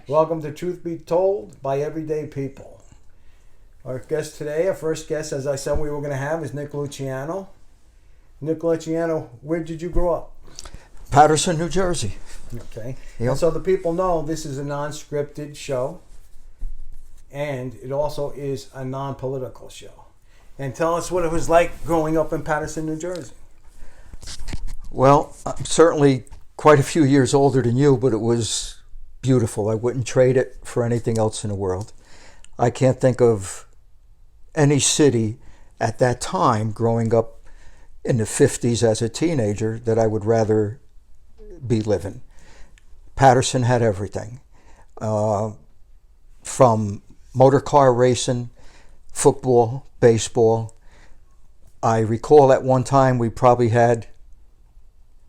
Welcome to Truth Be Told by Everyday People. Our guest today, our first guest, as I said we were going to have, is Nick Luciano. Nick Luciano, where did you grow up? Paterson, New Jersey. Okay. Yep. And so the people know this is a non-scripted show, and it also is a non-political show. And tell us what it was like growing up in Paterson, New Jersey. Well, I'm certainly quite a few years older than you, but it was beautiful. I wouldn't trade it for anything else in the world. I can't think of any city at that time, growing up in the 50s as a teenager, that I would rather be living. Paterson had everything. From motor car racing, football, baseball. I recall at one time we probably had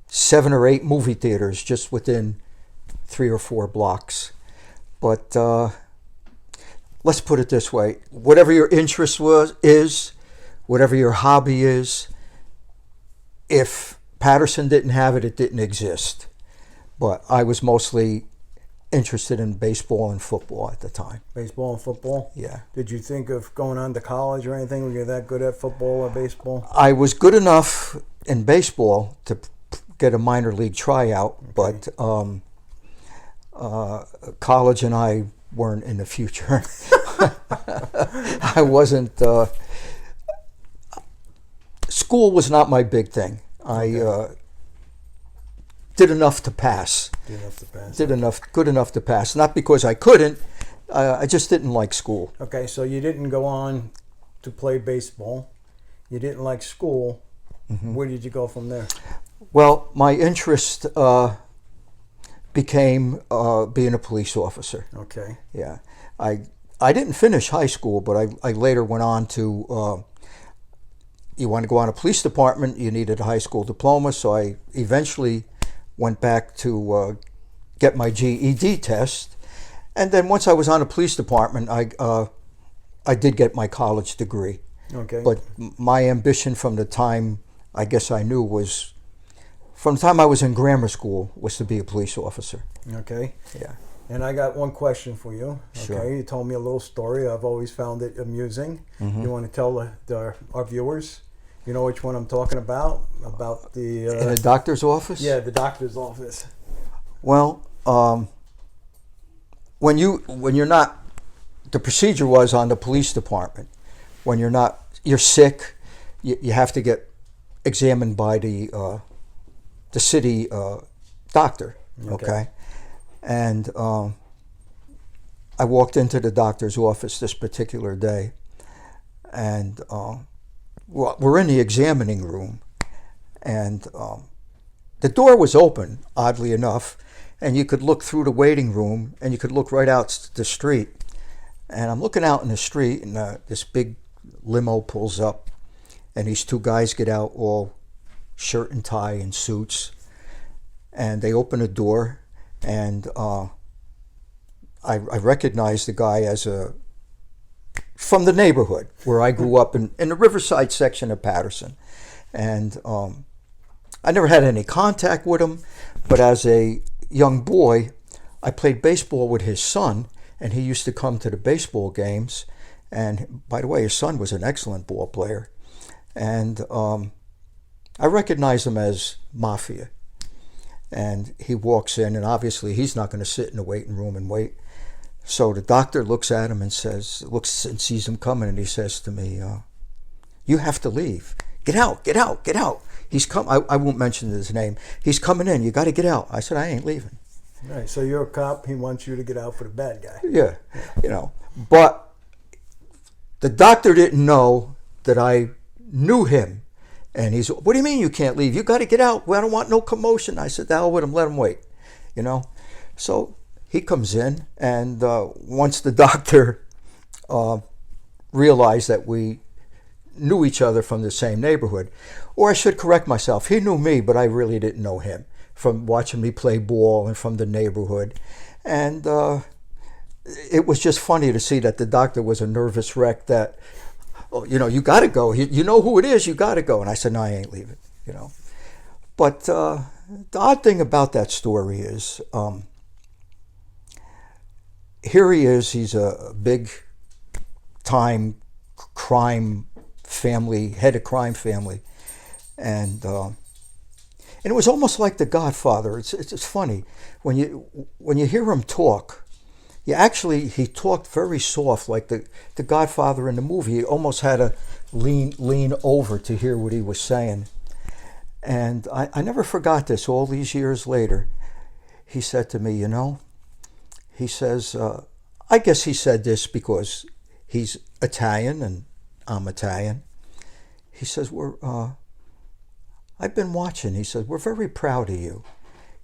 7 or 8 movie theaters just within 3 or 4 blocks. But let's put it this way. Whatever your interest is, whatever your hobby is, if Paterson didn't have it, it didn't exist. But I was mostly interested in baseball and football at the time. Baseball and football? Yeah. Did you think of going on to college or anything? Were you that good at football or baseball? I was good enough in baseball to get a minor league tryout, okay. But college and I weren't in the future. I wasn't. School was not my big thing. I did enough to pass. Good enough to pass. Not because I couldn't. I just didn't like school. Okay, so you didn't go on to play baseball. You didn't like school. Mm-hmm. Where did you go from there? Well, my interest became being a police officer. Okay. Yeah. I didn't finish high school, but I later went on to, you want to go on a police department, you needed a high school diploma, so I eventually went back to get my GED test. And then once I was on a police department, I did get my college degree. Okay. But my ambition from the time I guess I knew was, from the time I was in grammar school, was to be a police officer. Okay. Yeah. And I got one question for you. Okay. Sure. You told me a little story. I've always found it amusing. Mm-hmm. You want to tell our viewers? You know which one I'm talking about? About the... in a doctor's office? Yeah, the doctor's office. Well, when you're not... The procedure was on the police department. When you're sick, you have to get examined by the city doctor, okay? And I walked into the doctor's office this particular day, and we're in the examining room, and the door was open, oddly enough, and you could look through the waiting room, and you could look right out the street. And I'm looking out in the street, and this big limo pulls up, and these 2 guys get out all shirt and tie and suits, and they open the door, and I recognize the guy as from the neighborhood where I grew up in the Riverside section of Paterson. And I never had any contact with him, but as a young boy, I played baseball with his son, and he used to come to the baseball games. And by the way, his son was an excellent ball player. And I recognized him as Mafia. And he walks in, and obviously he's not going to sit in the waiting room and wait. So the doctor looks at him and looks and sees him coming, and he says to me, "You have to leave. Get out, get out, get out. He's come." I won't mention his name. "He's coming in. You got to get out." I said, "I ain't leaving." Right. So you're a cop. He wants you to get out for the bad guy. Yeah. But the doctor didn't know that I knew him. And he's, "What do you mean you can't leave? You got to get out. Well, I don't want no commotion." I said, "The hell with him. Let him wait." So he comes in, and once the doctor realized that we knew each other from the same neighborhood, or I should correct myself, he knew me, but I really didn't know him from watching me play ball and from the neighborhood. And it was just funny to see that the doctor was a nervous wreck that, you got to go. You know who it is, you got to go. And I said, "No, I ain't leaving, But the odd thing about that story is here he is. He's a big time crime family, head of crime family, and it was almost like The Godfather. It's funny when you hear him talk. He talked very soft, like the Godfather in the movie. He almost had to lean over to hear what he was saying. And I never forgot this. All these years later, he said to me, he says, I guess he said this because he's Italian and I'm Italian. He says, I've been watching. He says, we're very proud of you.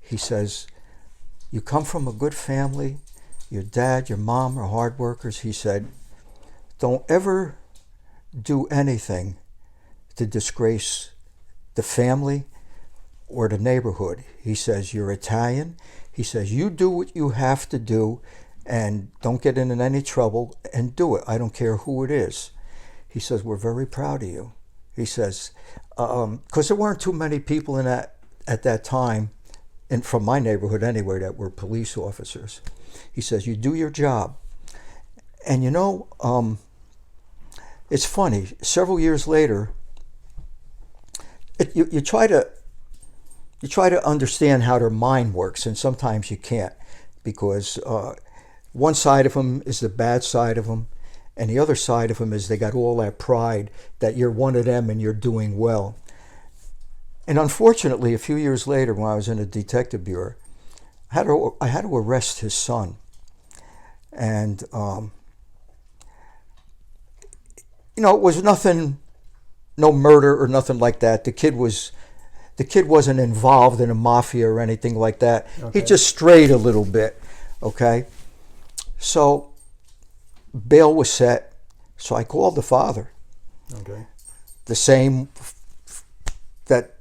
He says, you come from a good family. Your dad, your mom are hard workers. He said, don't ever do anything to disgrace the family or the neighborhood. He says, you're Italian. He says, you do what you have to do and don't get in any trouble and do it. I don't care who it is. He says, we're very proud of you. He says, because there weren't too many people at that time, and from my neighborhood anyway, that were police officers. He says, you do your job. And it's funny, several years later, you try to understand how their mind works, and sometimes you can't, because one side of them is the bad side of them, and the other side of them is they got all that pride that you're one of them and you're doing well. And unfortunately, a few years later, when I was in a detective bureau, I had to arrest his son. And, it was nothing, no murder or nothing like that. The kid wasn't involved in a mafia or anything like that. Okay. He just strayed a little bit, okay? So bail was set, so I called the father. Okay. The same, that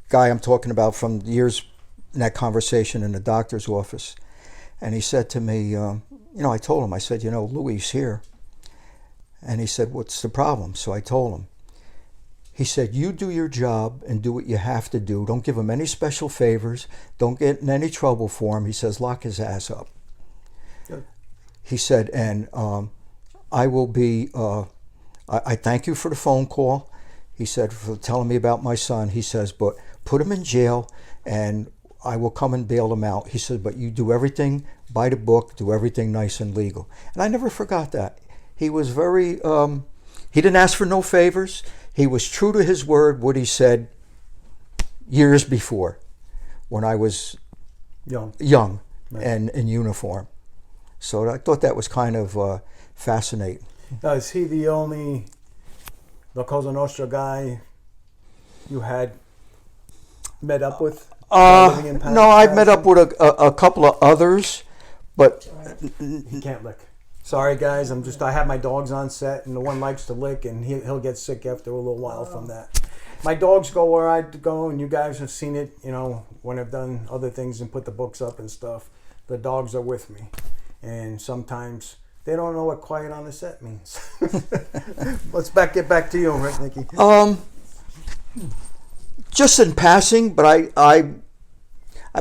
guy I'm talking about from years in that conversation in the doctor's office. And he said to me, I told him, I said, Louis here. And he said, what's the problem? So I told him. He said, you do your job and do what you have to do. Don't give him any special favors. Don't get in any trouble for him. He says, lock his ass up. Good. He said, and I will be, I thank you for the phone call. He said, for telling me about my son. He says, but put him in jail and I will come and bail him out. He said, but you do everything by the book, do everything nice and legal. And I never forgot that. He was very, he didn't ask for no favors. He was true to his word, what he said years before when I was young right. And in uniform. So I thought that was kind of fascinating. Now, is he the only La Cosa Nostra guy you had met up with? No, I've met up with a couple of others, but he can't lick. Sorry, guys. I have my dogs on set, and the one likes to lick, and he'll get sick after a little while from that. My dogs go where I go, and you guys have seen it. When I've done other things and put the books up and stuff, the dogs are with me, and sometimes they don't know what quiet on the set means. Let's get back to you, right, Nicky? Just in passing, but I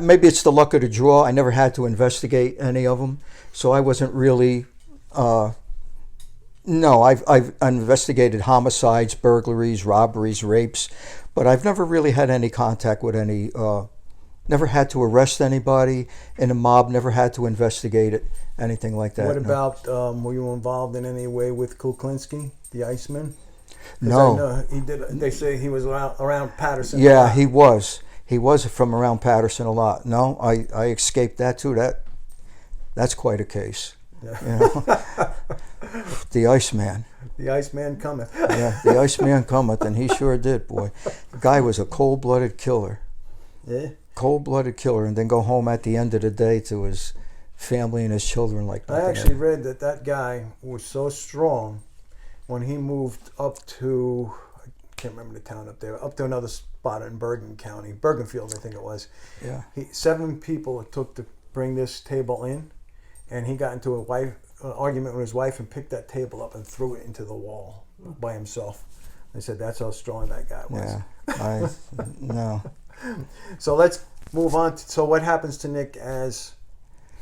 maybe it's the luck of the draw. I never had to investigate any of them, so I wasn't really. No, I've investigated homicides, burglaries, robberies, rapes, but I've never really had any contact with any. Never had to arrest anybody in a mob. Never had to investigate it, anything like that. What about? Were you involved in any way with Kuklinski, the Iceman? No, I know he did. They say he was around Patterson. Yeah, he was. He was from around Patterson a lot. No, I escaped that too. That's quite a case. Yeah. The Iceman. The Iceman cometh. Yeah, the Iceman cometh, and he sure did, boy. The guy was a cold-blooded killer. Yeah. Cold-blooded killer, and then go home at the end of the day to his family and his children like that. I actually read that guy was so strong when he moved up to, I can't remember the town up there, up to another spot in Bergen County, Bergenfield, I think it was. Yeah. 7 people it took to bring this table in, and he got into an argument with his wife and picked that table up and threw it into the wall by himself. They said that's how strong that guy was. Yeah, no. So let's move on. So what happens to Nick as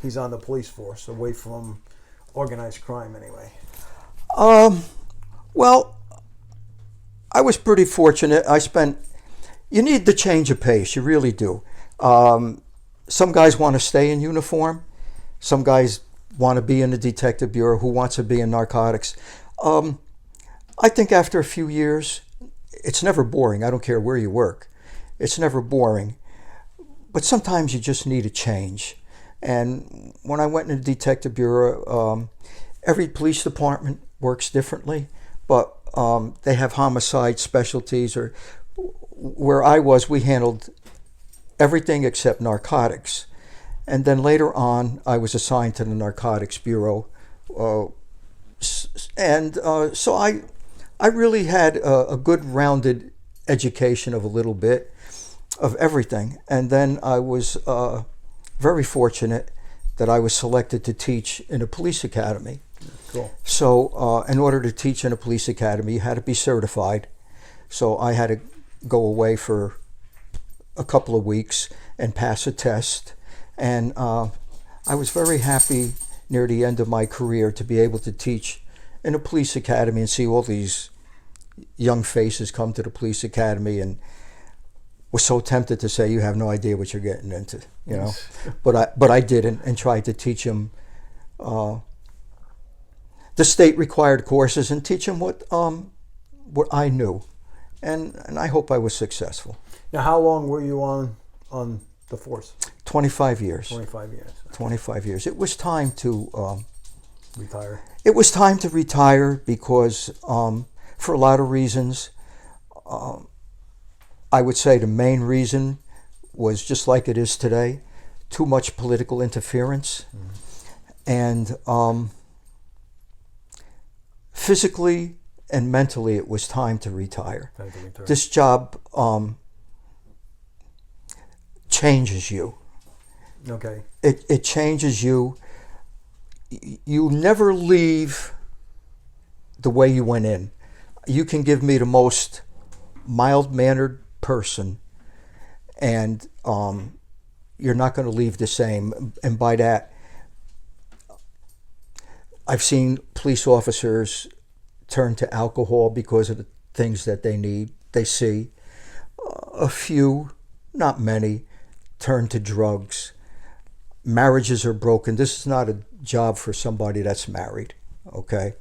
he's on the police force, away from organized crime anyway? Well, I was pretty fortunate. You need the change of pace, you really do. Some guys want to stay in uniform. Some guys want to be in the detective bureau. Who wants to be in narcotics? I think after a few years, it's never boring. I don't care where you work. It's never boring. But sometimes you just need a change. And when I went into the detective bureau, every police department works differently, but they have homicide specialties. Or where I was, we handled everything except narcotics. And then later on, I was assigned to the narcotics bureau. So I really had a good rounded education of a little bit of everything. And then I was very fortunate that I was selected to teach in a police academy. Cool. So in order to teach in a police academy, you had to be certified. So I had to go away for a couple of weeks and pass a test. And I was very happy near the end of my career to be able to teach in a police academy and see all these young faces come to the police academy, and was so tempted to say, you have no idea what you're getting into, you know. But I didn't, and tried to teach them the state required courses and teach them what I knew, and I hope I was successful. Now, how long were you on the force? 25 years. 25 years. 25 years. It was time to Retire. It was time to retire because, for a lot of reasons, I would say the main reason was just like it is today: too much political interference, and physically and mentally, it was time to retire. Time to retire. This job changes you. Okay. It changes you. You never leave the way you went in. You can give me the most mild-mannered person, and you're not going to leave the same. And by that, I've seen police officers turn to alcohol because of the things that they see. A few, not many, turn to drugs. Marriages are broken. This is not a job for somebody that's married, okay?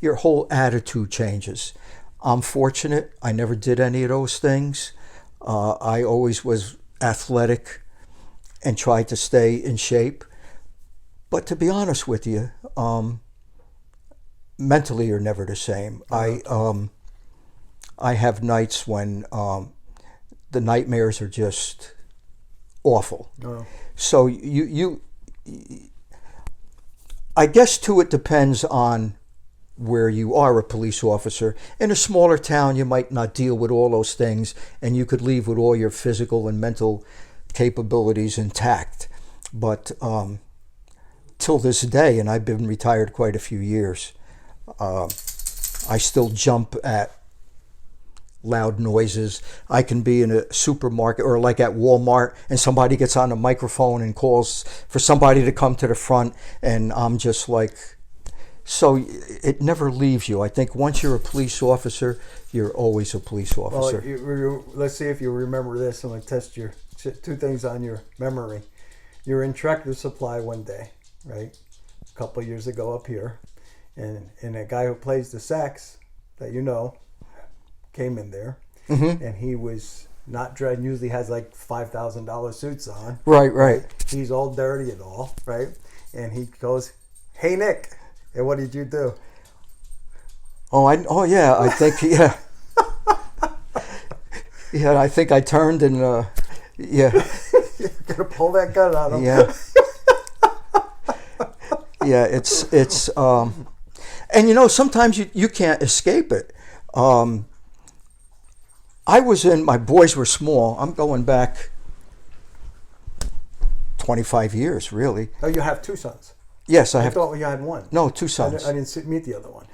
Your whole attitude changes. I'm fortunate. I never did any of those things. I always was athletic and tried to stay in shape. But to be honest with you, mentally you're never the same. I have nights when the nightmares are just awful. Oh. So I guess too, it depends on where you are a police officer. In a smaller town, you might not deal with all those things, and you could leave with all your physical and mental capabilities intact. But till this day, and I've been retired quite a few years, I still jump at loud noises. I can be in a supermarket or like at Walmart, and somebody gets on the microphone and calls for somebody to come to the front, and I'm just like, so it never leaves you. I think once you're a police officer, you're always a police officer. Well, let's see if you remember this. I'm going to test your two things on your memory. You were in Tractor Supply one day, right? A couple of years ago up here, and a guy who plays the sax that you know came in there, and he was not dressed. Usually has like $5,000 suits on. Right. He's all dirty and all, right? And he goes, "Hey Nick," and what did you do? Oh yeah, I think yeah, yeah. I think I turned and yeah. You're gonna pull that gun on him. Yeah. Yeah. It's and you know, sometimes you can't escape it. My boys were small. I'm going back 25 years, really. Oh, you have two sons. Yes, I I have. thought you had one. No, two sons. I didn't meet the other one.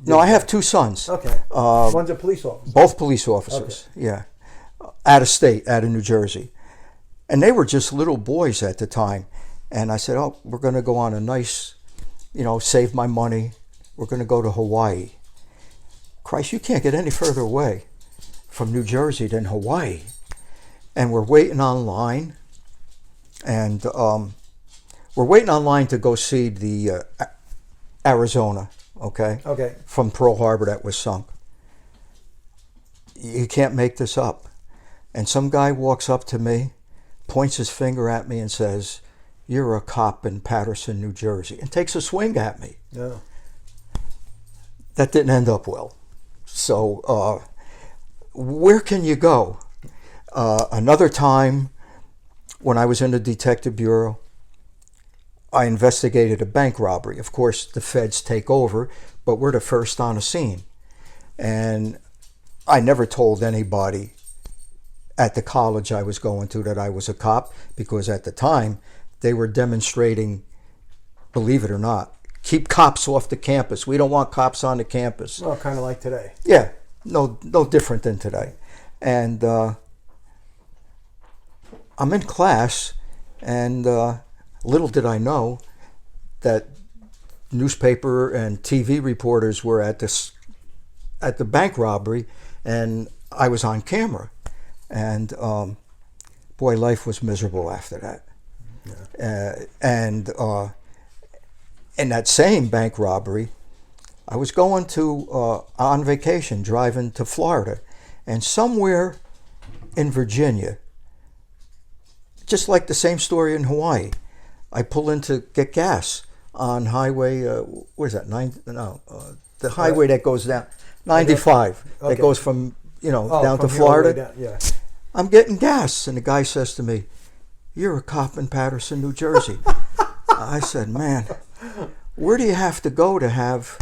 No, I have two sons. Okay. One's a police officer. Both police officers. Okay. Yeah, out of state, out of New Jersey, and they were just little boys at the time. And I said, oh, we're going to go on a nice, save my money. We're going to go to Hawaii. Christ, you can't get any further away from New Jersey than Hawaii. And we're waiting online. And we're waiting online to go see the Arizona, okay? Okay. From Pearl Harbor that was sunk. You can't make this up. And some guy walks up to me, points his finger at me and says, you're a cop in Paterson, New Jersey, and takes a swing at me. Yeah. That didn't end up well. So where can you go? Another time, when I was in the detective bureau, I investigated a bank robbery. Of course, the feds take over, but we're the first on the scene. And I never told anybody at the college I was going to that I was a cop, because at the time they were demonstrating, believe it or not, keep cops off the campus. We don't want cops on the campus. Well, kind of like today. Yeah, no different than today. And I'm in class, and little did I know that newspaper and TV reporters were at the bank robbery, and I was on camera. And boy, life was miserable after that. Yeah. And in that same bank robbery, I was going on vacation, driving to Florida, and somewhere in Virginia, just like the same story in Hawaii, I pull in to get gas on highway, what is that, the highway that goes down, 95, okay. that goes from, down to from Florida. Down. Yeah. I'm getting gas, and the guy says to me, you're a cop in Paterson, New Jersey. I said, man, where do you have to go to have...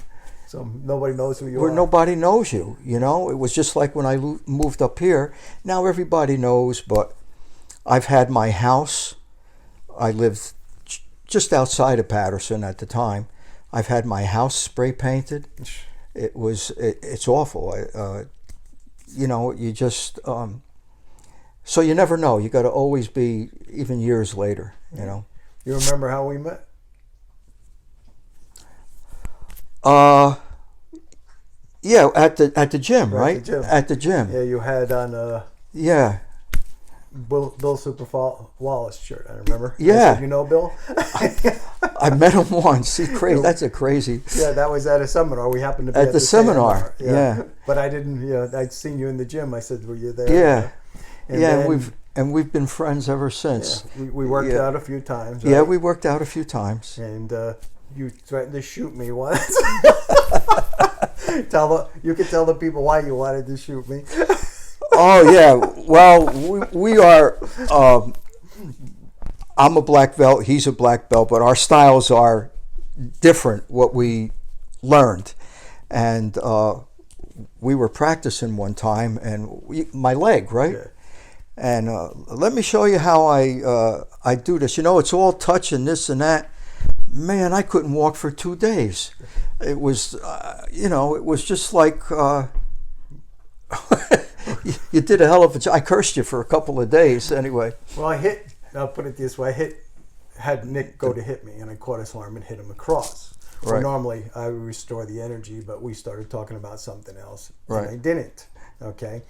So nobody knows who you where are. nobody knows you, It was just like when I moved up here. Now everybody knows, but I've had my house. I lived just outside of Paterson at the time. I've had my house spray painted. It's awful. You just... so you never know. You got to always be, even years later, You remember how we met? Yeah, at the gym, right? At the gym. Yeah, you had on yeah. Bill Super Wallace shirt. I remember. Yeah. Said, Bill? I met him once. He's crazy. That's a crazy. Yeah, that was at a seminar. We happened to be at the seminar. Yeah. But I didn't. I'd seen you in the gym. I said, "Were you there?" Yeah. And then, we've been friends ever sinst. Yeah, we worked out a few times. Right? Yeah, we worked out a few times. And you threatened to shoot me once. You could tell the people why you wanted to shoot me. Oh yeah. Well, we are. I'm a black belt. He's a black belt, but our styles are different. What we learned, and we were practicing one time, and my leg, right? Yeah. And let me show you how I do this. It's all touch and this and that. Man, I couldn't walk for 2 days. It was, it was just like you did a hell of a job. I cursed you for a couple of days anyway. Well, I'll put it this way, had Nick go to hit me, and I caught his arm and hit him across. Right. Well, normally I would restore the energy, but we started talking about something else, and I didn't. Okay,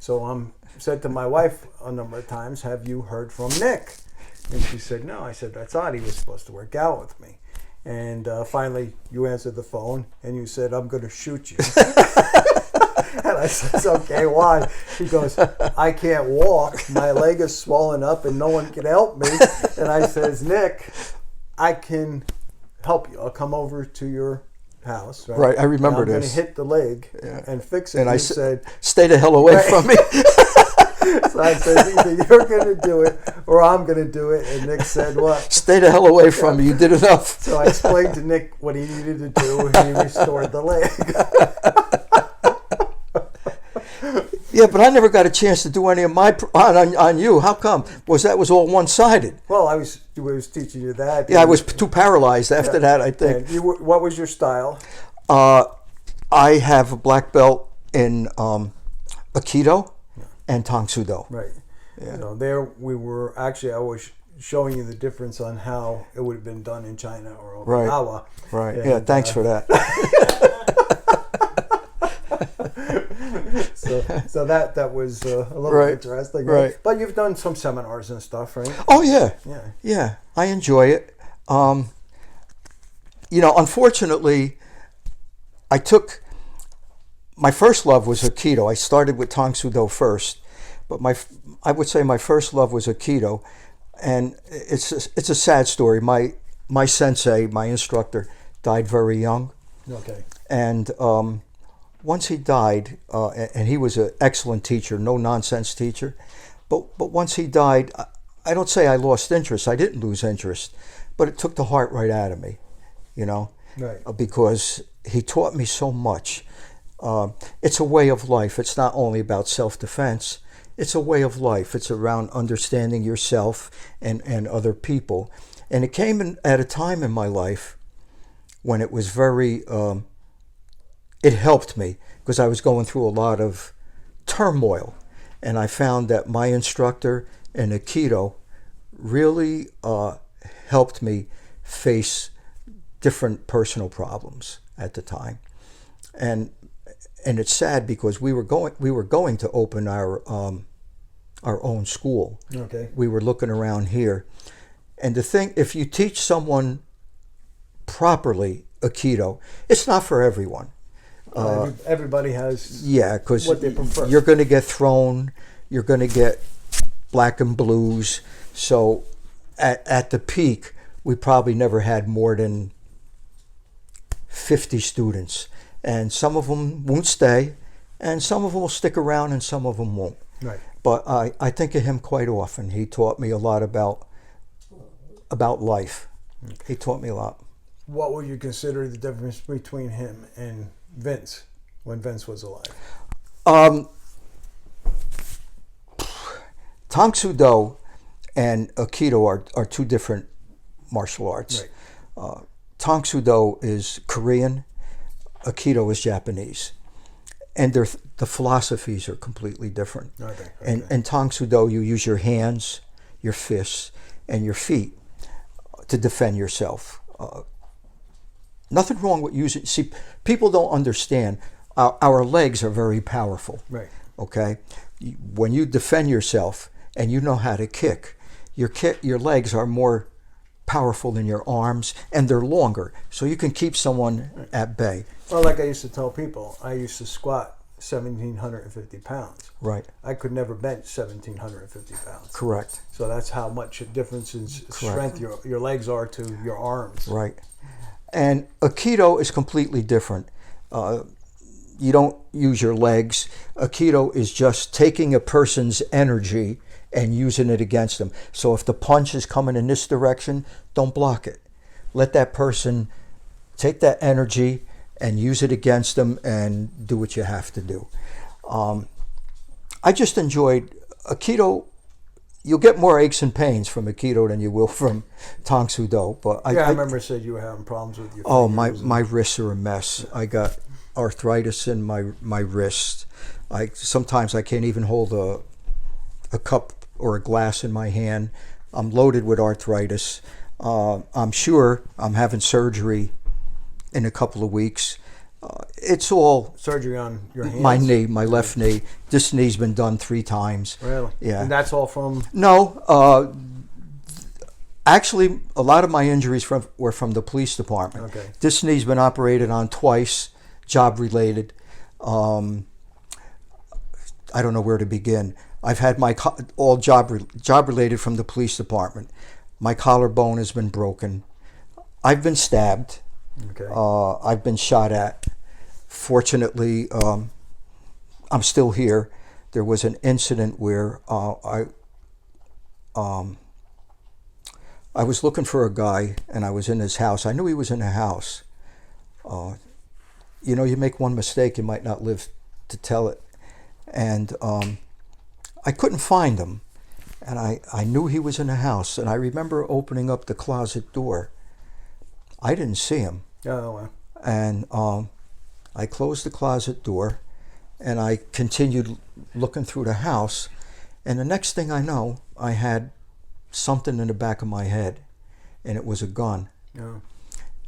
so said to my wife a number of times, "Have you heard from Nick?" And she said, "No." I said, "I thought he was supposed to work out with me." And finally, you answered the phone, and you said, "I'm going to shoot you." And I said, "Okay, why?" He goes, "I can't walk. My leg is swollen up, and no one can help me." And I says, "Nick, I can help you. I'll come over to your house." Right, I remember I'm this. I'm going to hit the leg and fix it. And I said, "Stay the hell away from me." So I said, "Either you're going to do it or I'm going to do it." And Nick said, "What?" "Stay the hell away from me. You did enough." So I explained to Nick what he needed to do, and he restored the leg. Yeah, but I never got a chance to do any of my on you. How come? That was all one-sided? Well, I was teaching you that. Yeah, I was too paralyzed after that, I think. And what was your style? I have a black belt in Aikido and Tang Soo Do. Right. Yeah. There we were, actually I was showing you the difference on how it would have been done in China or Right. Okinawa. Right. And, Yeah. Thanks for that. So that was a little Right. interesting. Right. But you've done some seminars and stuff, right? Oh yeah. Yeah. Yeah. I enjoy it. Unfortunately, my first love was Aikido. I started with Tang Soo Do first, but I would say my first love was Aikido, and it's a sad story. My sensei, my instructor, died very young, Okay. and once he died, and he was an excellent teacher, no nonsense teacher, but once he died, I don't say I lost interest. I didn't lose interest, but it took the heart right out of me, Right. because he taught me so much. It's a way of life. It's not only about self-defense. It's a way of life. It's around understanding yourself and other people. And it came at a time in my life when it was it helped me because I was going through a lot of turmoil. And I found that my instructor in Aikido really helped me face different personal problems at the time. And it's sad because we were going to open our own school. Okay. We were looking around here, and the thing, if you teach someone properly Aikido, it's not for everyone. Everybody has Because what they prefer. you're going to get thrown, you're going to get black and blues. So at the peak, we probably never had more than 50 students. And some of them won't stay, and some of them will stick around, and some of them won't. Right. But I think of him quite often. He taught me a lot about life. He taught me a lot. What would you consider the difference between him and Vince when Vince was alive? Tang Soo Do and Aikido are two different martial arts. Right. Tang Soo Do is Korean, Aikido is Japanese. And the philosophies are completely different. Okay. And Tang Soo Do, you use your hands, your fists, and your feet to defend yourself. Nothing wrong with using. See, people don't understand. Our legs are very powerful. Right. Okay, when you defend yourself and you know how to kick, your legs are more powerful than your arms, and they're longer, so you can keep someone at bay. Well, like I used to tell people, I used to squat 1,750 pounds. Right. I could never bench 1,750 pounds. Correct. So that's how much a difference in strength your legs are to your arms. Right. And Aikido is completely different. You don't use your legs. Aikido is just taking a person's energy and using it against them. So if the punch is coming in this direction, don't block it. Let that person take that energy and use it against them and do what you have to do. I just enjoyed Aikido. You'll get more aches and pains from Aikido than you will from Tang Soo Do. But I remember said you were having problems with your fingers. My wrists are a mess. I got arthritis in my wrist. Sometimes I can't even hold a cup or a glass in my hand. I'm loaded with arthritis. I'm sure I'm having surgery in a couple of weeks. It's all surgery on your hands? My knee, my left knee. This knee's been done 3 times. Really? Yeah. And that's all from? No. Actually, a lot of my injuries were from the police department. Okay. This knee's been operated on twice, job related. I don't know where to begin. I've had all job related from the police department. My collarbone has been broken. I've been stabbed. Okay. I've been shot at. Fortunately, I'm still here. There was an incident where I was looking for a guy, and I was in his house. I knew he was in the house. You make one mistake, you might not live to tell it. And I couldn't find him. And I knew he was in the house. And I remember opening up the closet door. I didn't see him. Oh, wow. And I closed the closet door, and I continued looking through the house. And the next thing I know, I had something in the back of my head, and it was a gun. Yeah.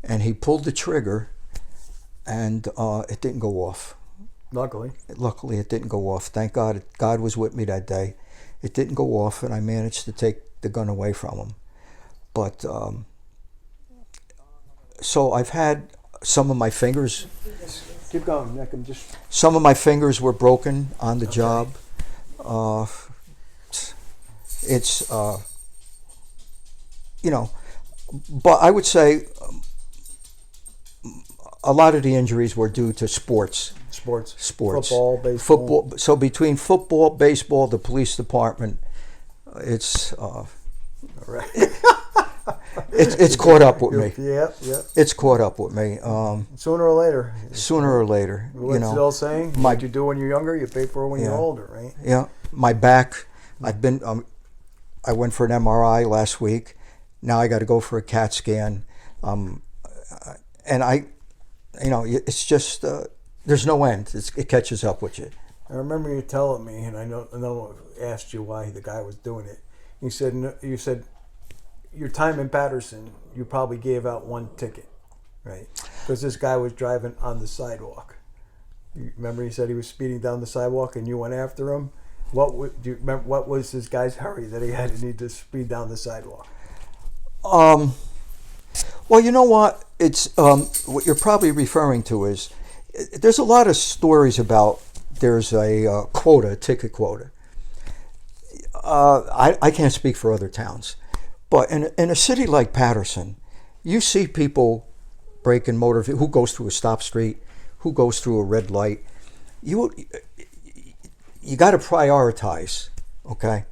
And he pulled the trigger, and it didn't go off. Luckily, it didn't go off. Thank God. God was with me that day. It didn't go off, and I managed to take the gun away from him. But so I've had some of my fingers. Keep going, Nick. I'm just. Some of my fingers were broken on the job. It's you know, but I would say a lot of the injuries were due to sports. Football, baseball. Football. So between football, baseball, the police department, it's right. it's caught up with me. Yep. It's caught up with me. Sooner or later. What's you know. Still saying? What you do when you're younger, you pay for it when you're older, right? Yeah. My back. I've been. I went for an MRI last week. Now I got to go for a CAT scan. And it's just. There's no end. It catches up with you. I remember you telling me, and I know I asked you why the guy was doing it. You said your time in Patterson, you probably gave out one ticket, right? Because this guy was driving on the sidewalk. You remember you said he was speeding down the sidewalk, and you went after him. Do you remember what was this guy's hurry that he had to need to speed down the sidewalk? Well, you know what? It's what you're probably referring to is. There's a lot of stories about there's a ticket quota. I can't speak for other towns, but in a city like Patterson, you see people breaking who goes through a stop street, who goes through a red light. You got to prioritize, okay?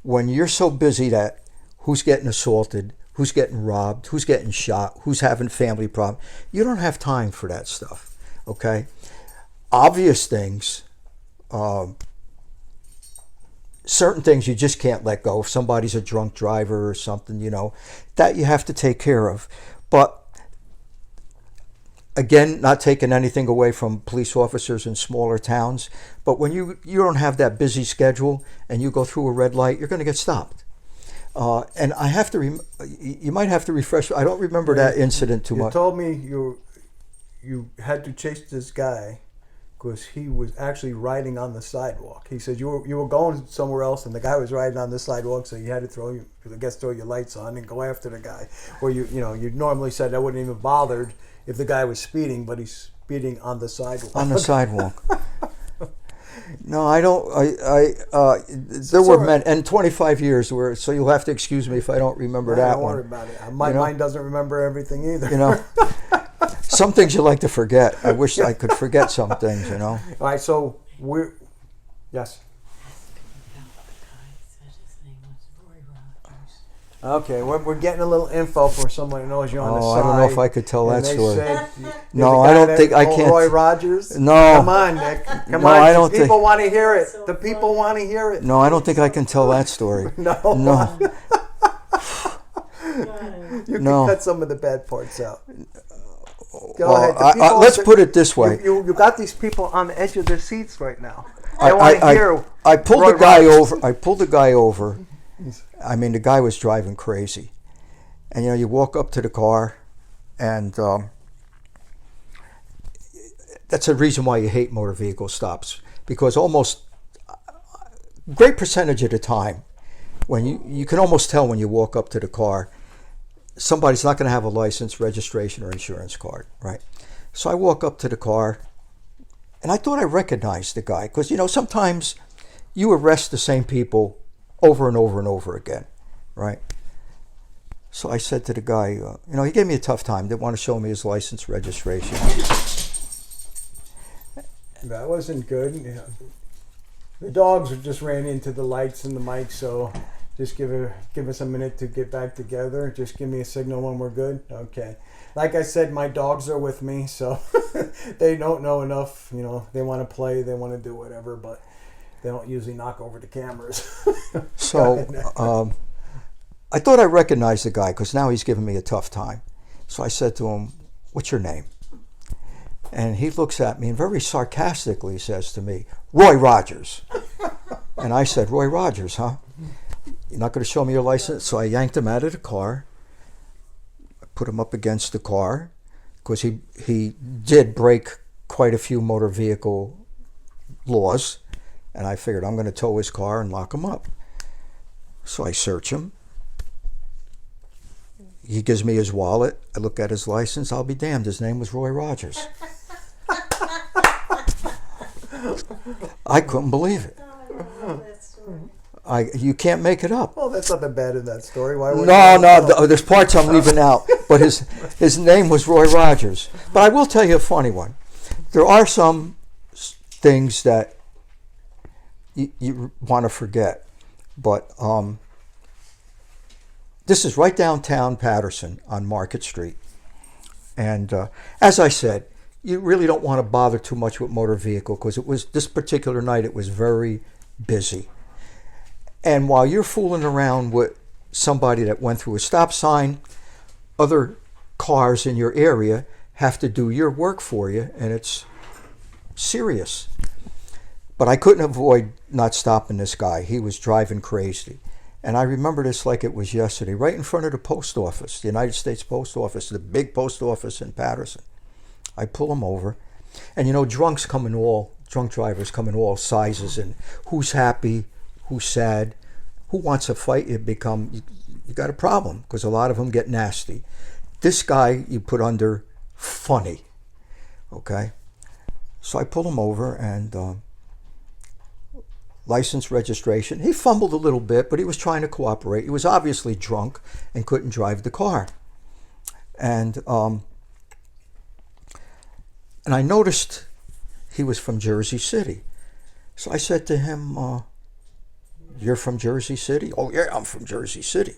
When you're so busy that who's getting assaulted, who's getting robbed, who's getting shot, who's having family problems, you don't have time for that stuff. Okay, obvious things, certain things you just can't let go. If somebody's a drunk driver or something, that you have to take care of. But again, not taking anything away from police officers in smaller towns, but when you don't have that busy schedule and you go through a red light, you're going to get stopped. And I have to, you might have to refresh. I don't remember that incident too much. You told me you had to chase this guy because he was actually riding on the sidewalk. He said you were going somewhere else and the guy was riding on the sidewalk, so you had to throw your lights on and go after the guy. Where you normally said I wouldn't even bothered if the guy was speeding, but he's speeding on the sidewalk. On the sidewalk. No, I don't. There were men, and 25 years were. So you'll have to excuse me if I don't remember that one. Don't worry about it. My mind doesn't remember everything either. Some things you like to forget. I wish I could forget some things. All right, so yes. Okay, we're getting a little info for someone who knows you on the side. I don't know if I could tell that story. No, I don't think I can't. Roy Rogers? No. Come on, Nick. Come on. I don't think. People want to hear it. The people want to hear it. No, I don't think I can tell that story. No. You can cut some of the bad parts out. Go ahead. Let's put it this way. You got these people on the edge of their seats right now. They want to hear. I pulled the guy over. I pulled the guy over. I mean, the guy was driving crazy. And, you walk up to the car, and that's a reason why you hate motor vehicle stops. Because almost a great percentage of the time, when you can almost tell when you walk up to the car, somebody's not going to have a license, registration, or insurance card, right? So I walk up to the car, and I thought I recognized the guy. Because, sometimes you arrest the same people over and over and over again, right? So I said to the guy, he gave me a tough time. Didn't want to show me his license, registration. That wasn't good. The dogs just ran into the lights and the mic, so just give us a minute to get back together. Just give me a signal when we're good. Okay. Like I said, my dogs are with me, so they don't know enough. They want to play, they want to do whatever, but they don't usually knock over the cameras. So I thought I recognized the guy because now he's giving me a tough time. So I said to him, "What's your name?" And he looks at me and very sarcastically says to me, "Roy Rogers." And I said, "Roy Rogers, huh?" you're not going to show me your license? So I yanked him out of the car, put him up against the car, because he did break quite a few motor vehicle laws, and I figured I'm going to tow his car and lock him up. So I search him. He gives me his wallet. I look at his license. I'll be damned. His name was Roy Rogers. I couldn't believe it. Oh, I love that story. You can't make it up. Well, that's nothing bad in that story. Why would No, there's parts I'm leaving out. But his name was Roy Rogers. But I will tell you a funny one. There are some things that you want to forget. But this is right downtown Patterson on Market Street. And as I said, you really don't want to bother too much with motor vehicle, because this particular night it was very busy. And while you're fooling around with somebody that went through a stop sign, other cars in your area have to do your work for you, and it's serious. But I couldn't avoid not stopping this guy. He was driving crazy. And I remember this like it was yesterday, right in front of the post office, the United States Post Office, the big post office in Patterson. I pull him over. And you know, drunk drivers come in all sizes, and who's happy, who's sad, who wants a fight. You got a problem, because a lot of them get nasty. This guy you put under funny, okay? So I pull him over, and license, registration. He fumbled a little bit, but he was trying to cooperate. He was obviously drunk and couldn't drive the car. And I noticed he was from Jersey City. So I said to him, you're from Jersey City? Oh, yeah, I'm from Jersey City.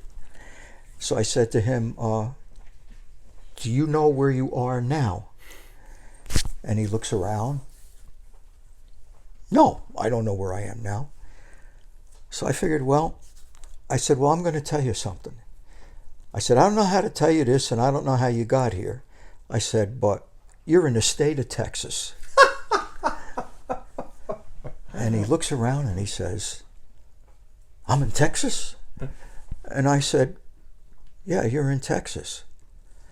So I said to him, do you know where you are now? And he looks around. No, I don't know where I am now. So I figured, I said, I'm going to tell you something. I said, I don't know how to tell you this, and I don't know how you got here. I said, but you're in the state of Texas. And he looks around and he says, I'm in Texas? And I said, yeah, you're in Texas.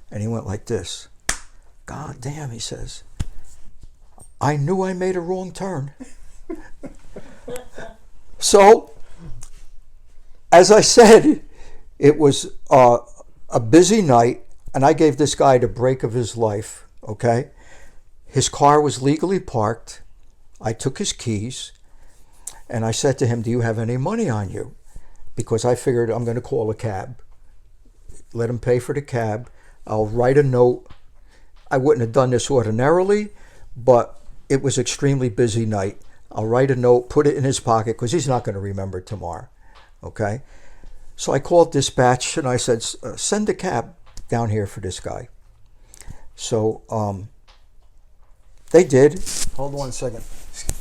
And he went like this. God damn, he says, I knew I made a wrong turn. So, as I said, it was a busy night, and I gave this guy the break of his life, okay? His car was legally parked. I took his keys, and I said to him, do you have any money on you? Because I figured I'm going to call a cab. Let him pay for the cab. I'll write a note. I wouldn't have done this ordinarily, but it was an extremely busy night. I'll write a note, put it in his pocket, because he's not going to remember tomorrow, okay? So I called dispatch, and I said, send a cab down here for this guy. So they did. Hold on a second.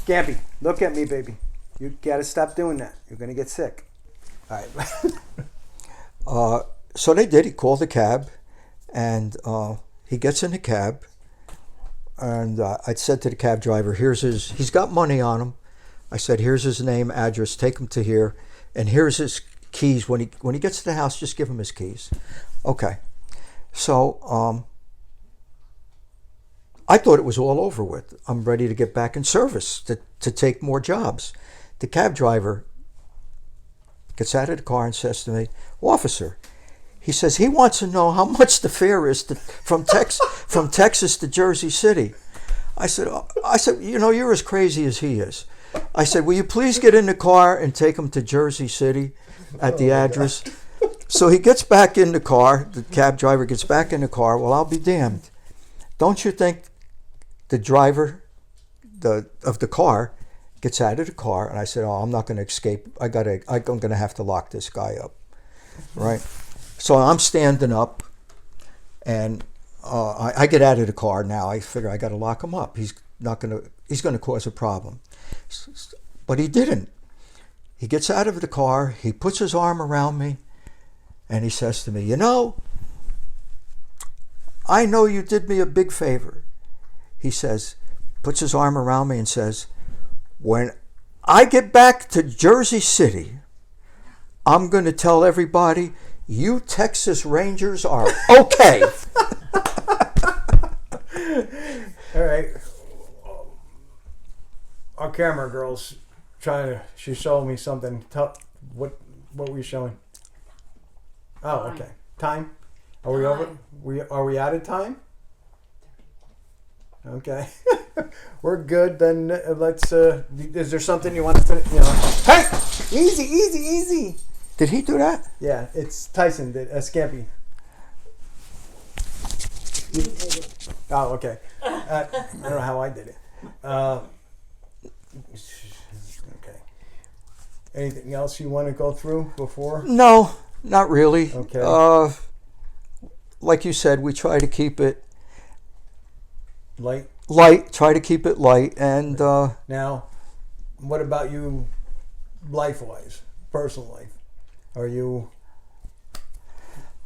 Gabby, look at me, baby. You got to stop doing that. You're going to get sick. All right. So they did. He called the cab, and he gets in the cab. And I said to the cab driver, he's got money on him. I said, here's his name, address, take him to here. And here's his keys. When he gets to the house, just give him his keys. Okay. So I thought it was all over with. I'm ready to get back in service, to take more jobs. The cab driver gets out of the car and says to me, officer, he says he wants to know how much the fare is from Texas to Jersey City. I said, you know, you're as crazy as he is. I said, will you please get in the car and take him to Jersey City at the address? So he gets back in the car. The cab driver gets back in the car. Well, I'll be damned. Don't you think the driver of the car gets out of the car? And I said, I'm not going to escape. I'm going to have to lock this guy up, right? So I'm standing up, and I get out of the car now. I figure I got to lock him up. He's going to cause a problem. But he didn't. He gets out of the car. He puts his arm around me, and he says to me, you know, I know you did me a big favor. He says, puts his arm around me and says, when I get back to Jersey City, I'm going to tell everybody, you Texas Rangers are okay. All right. Our camera girl's she showed me something. What were you showing? Oh, okay. Time? Are we over? Are we out of time? Okay. We're good. Then let's. Is there something you want to finish? Hey! Easy. Did he do that? Yeah, it's Tyson did. Scampy. Oh, okay. I don't know how I did it. Okay. Anything else you want to go through before? No, not really. Okay. Like you said, we try to keep it Light. Try to keep it light. And Now, what about you, life-wise, personal life? Are you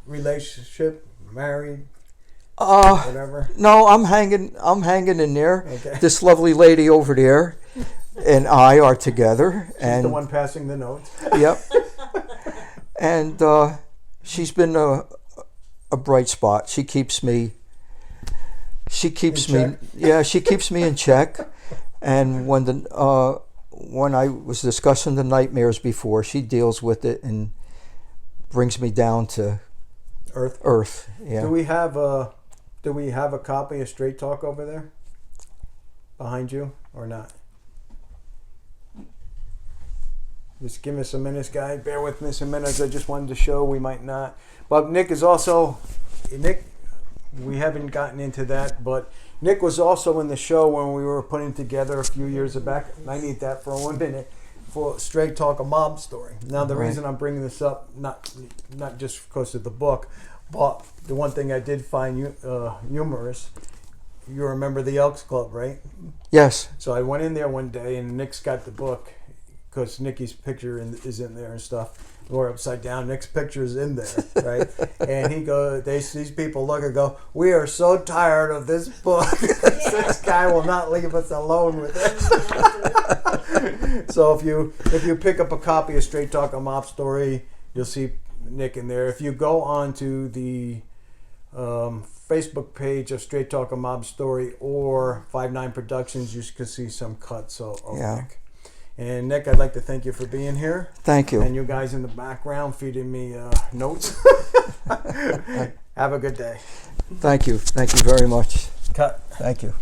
relationship, married, whatever? no, I'm hanging in there. Okay. This lovely lady over there and I are together. She's and the one passing the notes. Yep. And she's been a bright spot. She keeps me she keeps me in check. And when I was discussing the nightmares before, she deals with it and brings me down to earth. Yeah. Do we have a copy of Straight Talk over there behind you or not? Just give us a minute, guys. Bear with me some minutes. I just wanted to show. We might not. But Nick, we haven't gotten into that, but Nick was also in the show when we were putting together a few years back. I need that for 1 minute for Straight Talk, a mob story. Now, the reason I'm bringing this up, not just because of the book, but the one thing I did find humorous. You remember the Elks Club, right? Yes. So I went in there one day, and Nick's got the book because Nikki's picture is in there and stuff. Or upside down, Nick's picture is in there, right? And these people look and go, "We are so tired of this book. This guy will not leave us alone with it." So if you pick up a copy of Straight Talk, a Mob Story, you'll see Nick in there. If you go onto the Facebook page of Straight Talk, a Mob Story, or 5-9 Productions, you can see some cuts of Nick. And Nick, I'd like to thank you for being here. Thank you. And you guys in the background feeding me notes. Have a good day. Thank you. Thank you very much. Cut. Thank you.